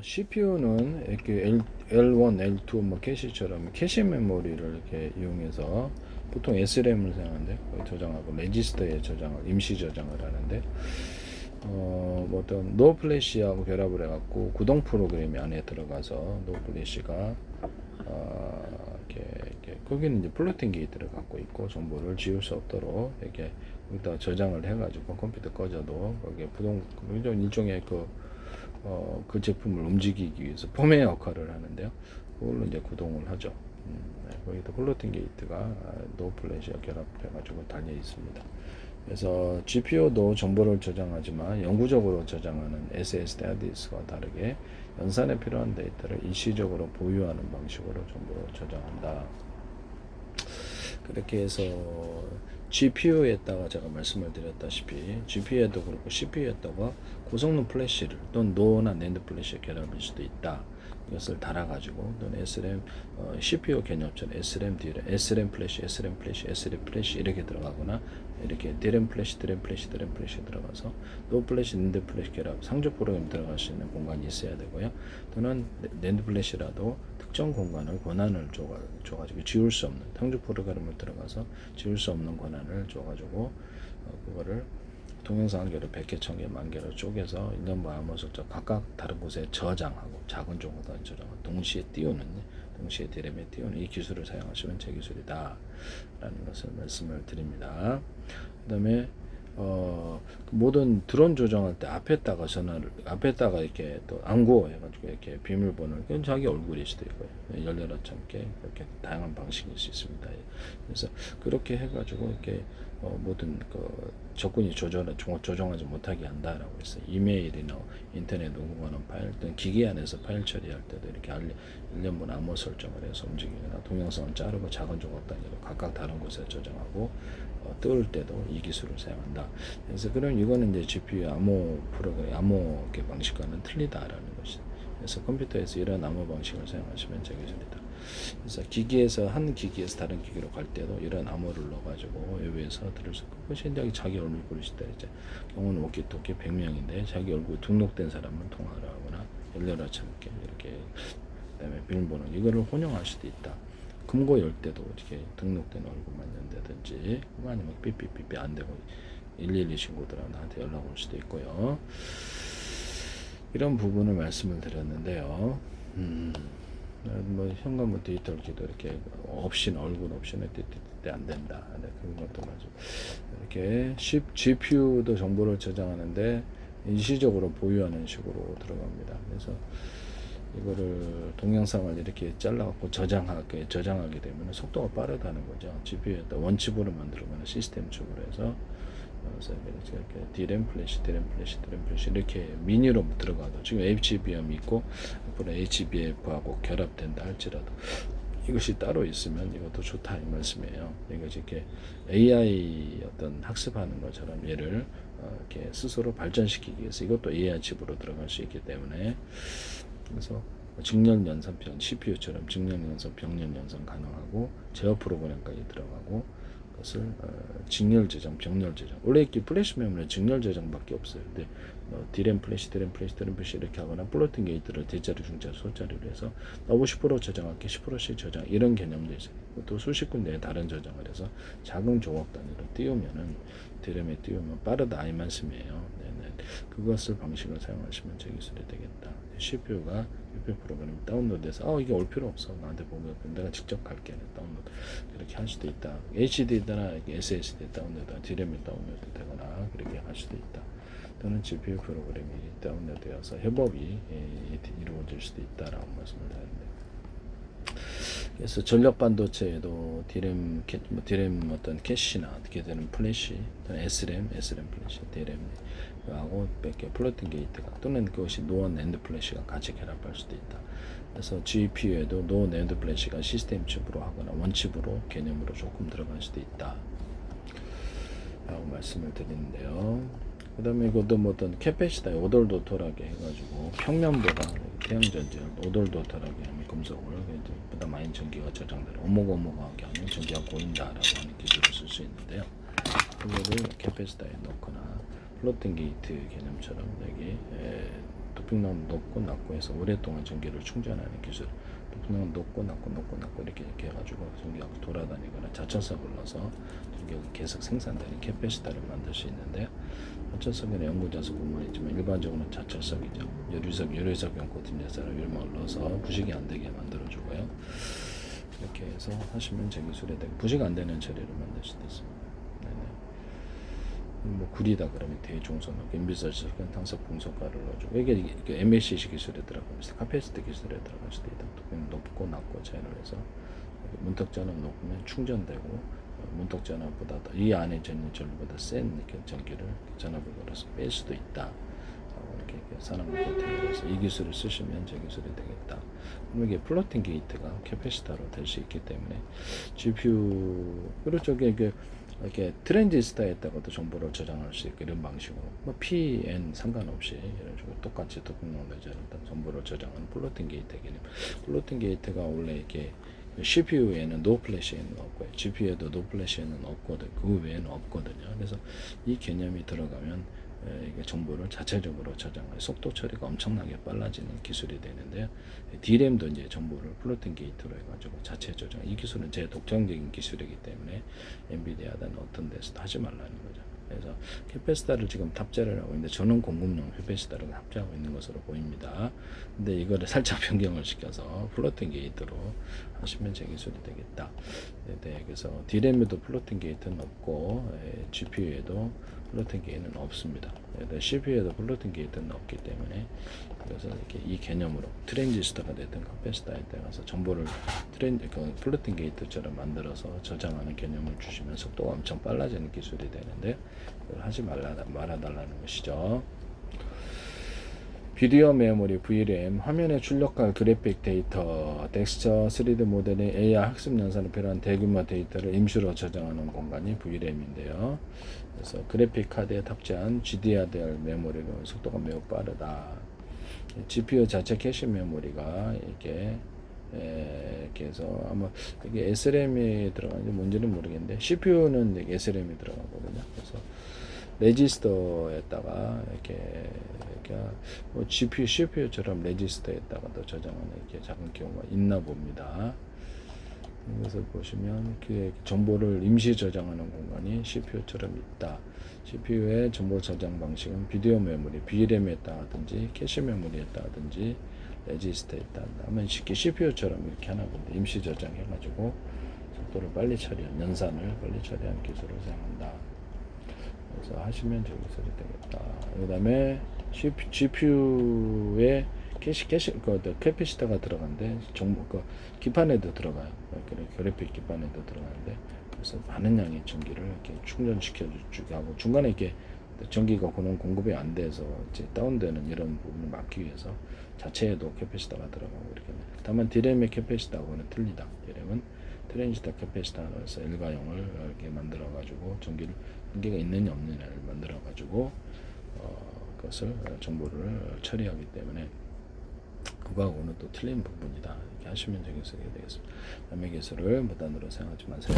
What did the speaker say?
CPU는 이렇게 L1, L2 뭐 캐시처럼 캐시 메모리를 이렇게 이용해서 보통 SRAM을 사용하는데 거기 저장하고 레지스터에 저장을 임시 저장을 하는데 뭐 어떤 노 플래시하고 결합을 해갖고 구동 프로그램이 안에 들어가서 노 플래시가 이렇게 거기는 이제 플로팅 게이트를 갖고 있고 정보를 지울 수 없도록 이렇게 여기다 저장을 해가지고 컴퓨터 꺼져도 거기에 부동 일종의 그 제품을 움직이기 위해서 펌웨어 역할을 하는데요. 그걸로 이제 구동을 하죠. 거기다 플로팅 게이트가 노 플래시와 결합해가지고 달려 있습니다. 그래서 GPU도 정보를 저장하지만 영구적으로 저장하는 SSD 하드디스크와 다르게 연산에 필요한 데이터를 일시적으로 보유하는 방식으로 정보를 저장한다. 그렇게 해서 GPU에다가 제가 말씀을 드렸다시피 GPU에도 그렇고 CPU에다가 고성능 플래시를 또는 노나 낸드 플래시 결합일 수도 있다. 이것을 달아가지고 또는 SRAM, CPU 개념처럼 SRAM, DRAM, SRAM 플래시, SRAM 플래시, SRAM 플래시 이렇게 들어가거나 이렇게 DRAM 플래시, DRAM 플래시, DRAM 플래시 들어가서 노 플래시, 낸드 플래시 결합 상조 프로그램 들어갈 수 있는 공간이 있어야 되고요. 또는 낸드 플래시라도 특정 공간을 권한을 줘가지고 지울 수 없는 상조 프로그램을 들어가서 지울 수 없는 권한을 줘가지고 그거를 동영상 한 개로 100개, 1000개, 10,000개로 쪼개서 1년만 암호를 각각 다른 곳에 저장하고 작은 종류단 저장을 동시에 띄우는 동시에 DRAM에 띄우는 이 기술을 사용하시면 제 기술이다 라는 것을 말씀을 드립니다. 그 다음에 모든 드론 조정할 때 앞에다가 이렇게 또 암고 해가지고 이렇게 비밀번호를 그건 자기 얼굴일 수도 있고요. 열려라 참게 이렇게 다양한 방식일 수 있습니다. 그래서 그렇게 해가지고 이렇게 모든 적군이 조정하지 못하게 한다라고 했어요. 이메일이나 인터넷 녹음하는 파일 또는 기기 안에서 파일 처리할 때도 이렇게 1년분 암호 설정을 해서 움직이거나 동영상을 자르고 작은 조각 단위로 각각 다른 곳에 저장하고 뜰 때도 이 기술을 사용한다. 그래서 그럼 이거는 이제 GPU 암호 프로그램 암호 방식과는 틀리다라는 것이죠. 그래서 컴퓨터에서 이런 암호 방식을 사용하시면 제 기술이다. 그래서 한 기기에서 다른 기기로 갈 때도 이런 암호를 넣어가지고 외부에서 들을 수 있고, 그것이 이제 자기 얼굴이 있다. 이제 경우는 오키토키 100명인데 자기 얼굴 등록된 사람은 통화를 하거나 열려라 참게 이렇게 그다음에 비밀번호 이거를 혼용할 수도 있다. 금고 열 때도 이렇게 등록된 얼굴만 연다든지 아니면 삐삐삐삐 안 되고 112 신고들은 나한테 연락 올 수도 있고요. 이런 부분을 말씀을 드렸는데요. 뭐 현관문 디지털키도 이렇게 얼굴 없이는 안 된다. 그런 것도 맞죠. 이렇게 GPU도 정보를 저장하는데 일시적으로 보유하는 식으로 들어갑니다. 그래서 이거를 동영상을 이렇게 잘라갖고 저장하게 되면 속도가 빠르다는 거죠. GPU에다 원칩으로 만들거나 시스템 칩으로 해서 이렇게 DRAM 플래시 이렇게 미니로 들어가도 지금 HBM 있고 앞으로 HBF하고 결합된다 할지라도 이것이 따로 있으면 이것도 좋다 이 말씀이에요. 이것이 이렇게 AI 어떤 학습하는 것처럼 얘를 이렇게 스스로 발전시키기 위해서 이것도 AI 칩으로 들어갈 수 있기 때문에 그래서 직렬 연산 CPU처럼 직렬 연산, 병렬 연산 가능하고 제어 프로그램까지 들어가고 그것을 직렬 저장, 병렬 저장. 원래 이렇게 플래시 메모리는 직렬 저장밖에 없어요. 근데 DRAM 플래시 이렇게 하거나 플로팅 게이트를 대자리, 중자리, 소자리로 해서 너무 10% 저장할게 10%씩 저장 이런 개념도 있어요. 또 수십 군데에 다른 저장을 해서 작은 조각 단위로 띄우면은 DRAM에 띄우면 빠르다 이 말씀이에요. 네네. 그것을 방식을 사용하시면 제 기술이 되겠다. CPU가 CPU 프로그램 다운로드해서 이게 올 필요 없어 나한테 보면 내가 직접 갈게 다운로드 그렇게 할 수도 있다. HD나 SSD 다운로드, DRAM이 다운로드 되거나 그렇게 할 수도 있다. 또는 GPU 프로그램이 다운로드되어서 협업이 이루어질 수도 있다라고 말씀을 드렸는데. 그래서 전력 반도체에도 DRAM 어떤 캐시나 어떻게 되는 플래시, 또는 SRAM 플래시, DRAM하고 플로팅 게이트가 또는 그것이 노 낸드 플래시가 같이 결합할 수도 있다. 그래서 GPU에도 노 낸드 플래시가 시스템 칩으로 하거나 원칩으로 개념으로 조금 들어갈 수도 있다. 라고 말씀을 드리는데요. 그 다음에 이것도 뭐 어떤 캐패시티 오돌도돌하게 해가지고 평면보다 태양전지를 오돌도돌하게 하면 금속을 보다 많이 전기가 저장되고 오목오목하게 하면 전기가 고인다라고 하는 기술을 쓸 수 있는데요. 그거를 캐패시티에 넣거나 플로팅 게이트 개념처럼 여기 도핑năng 높고 낮고 해서 오랫동안 전기를 충전하는 기술. 도핑năng 높고 낮고 이렇게 해가지고 전기가 돌아다니거나 자철석을 넣어서 전기가 계속 생산되는 캐패시터를 만들 수 있는데요. 자철석에는 연구자석뿐만 있지만 일반적으로는 자철석이죠. 유리석용 코팅 제사를 유리막을 넣어서 부식이 안 되게 만들어주고요. 이렇게 해서 하시면 제 기술에 대해 부식 안 되는 처리를 만들 수도 있습니다. 뭐 구리다 그러면 대중소nog, 인비설석은 당석 분석가를 넣어주고 이게 MLCC 기술에 들어가면서 카패시티 기술에 들어갈 수도 있다. 높고 낮고 차이를 해서 문턱전압 높으면 충전되고 문턱전압보다 이 안에 있는 전류보다 센 전기를 전압을 걸어서 뺄 수도 있다. 이렇게 산업을 코팅을 해서 이 기술을 쓰시면 제 기술이 되겠다. 그럼 이게 플로팅 게이트가 캐패시터로 될 수 있기 때문에 GPU 그리고 저게 이렇게 트랜지스터에다가도 정보를 저장할 수 있고 이런 방식으로 뭐 PN 상관없이 이런 식으로 똑같이 도핑농대제를 정보를 저장하는 플로팅 게이트 개념. 플로팅 게이트가 원래 이렇게 CPU에는 노 플래시에는 없고요. GPU에도 노 플래시에는 없거든. 그 외에는 없거든요. 그래서 이 개념이 들어가면 이게 정보를 자체적으로 저장할 속도 처리가 엄청나게 빨라지는 기술이 되는데요. D램도 이제 정보를 플로팅 게이트로 해가지고 자체 저장. 이 기술은 제 독창적인 기술이기 때문에 엔비디아든 어떤 데서도 하지 말라는 거죠. 그래서 캐패시터를 지금 탑재를 하고 있는데 전원 공급용 캐패시터를 탑재하고 있는 것으로 보입니다. 근데 이거를 살짝 변경을 시켜서 플로팅 게이트로 하시면 제 기술이 되겠다. 네, 그래서 D램에도 플로팅 게이트는 없고 GPU에도 플로팅 게이트는 없습니다. CPU에도 플로팅 게이트는 없기 때문에 그래서 이렇게 이 개념으로 트랜지스터가 됐든 카패시터에 따라서 정보를 플로팅 게이트처럼 만들어서 저장하는 개념을 주시면 속도가 엄청 빨라지는 기술이 되는데 그걸 하지 말아달라는 것이죠. 비디오 메모리 VRAM, 화면에 출력할 그래픽 데이터, 텍스처, 3D 모델의 AI 학습 연산에 필요한 대규모 데이터를 임시로 저장하는 공간이 VRAM인데요. 그래서 그래픽 카드에 탑재한 GDDR 메모리가 속도가 매우 빠르다. GPU 자체 캐시 메모리가 이렇게 해서 아마 이게 SRAM이 들어가는지 뭔지는 모르겠는데 CPU는 SRAM이 들어가거든요. 그래서 레지스터에다가 이렇게 뭐 GPU, CPU처럼 레지스터에다가도 저장하는 이렇게 작은 경우가 있나 봅니다. 그래서 보시면 그 정보를 임시 저장하는 공간이 CPU처럼 있다. CPU의 정보 저장 방식은 비디오 메모리, VRAM에 있다든지 캐시 메모리에 있다든지 레지스터에 있다면 쉽게 CPU처럼 이렇게 하나 본데 임시 저장해가지고 속도를 빨리 처리한 연산을 빨리 처리한 기술을 사용한다. 그래서 하시면 저 기술이 되겠다. 그 다음에 GPU에 캐패시터가 들어간데 기판에도 들어가요. 그래픽 기판에도 들어가는데 그래서 많은 양의 전기를 이렇게 충전시켜 주게 하고 중간에 이렇게 전기가 공급이 안 돼서 이제 다운되는 이런 부분을 막기 위해서 자체에도 캐패시터가 들어가고 이렇게. 다만 D램의 캐패시터하고는 틀리다. D램은 트랜지스터 캐패시터에서 일가형을 이렇게 만들어 가지고 전기가 있느냐 없느냐를 만들어 가지고 그것을 정보를 처리하기 때문에 그거하고는 또 틀린 부분이다. 이렇게 하시면 되겠습니다. 남의 기술을 무단으로 사용하지 마세요.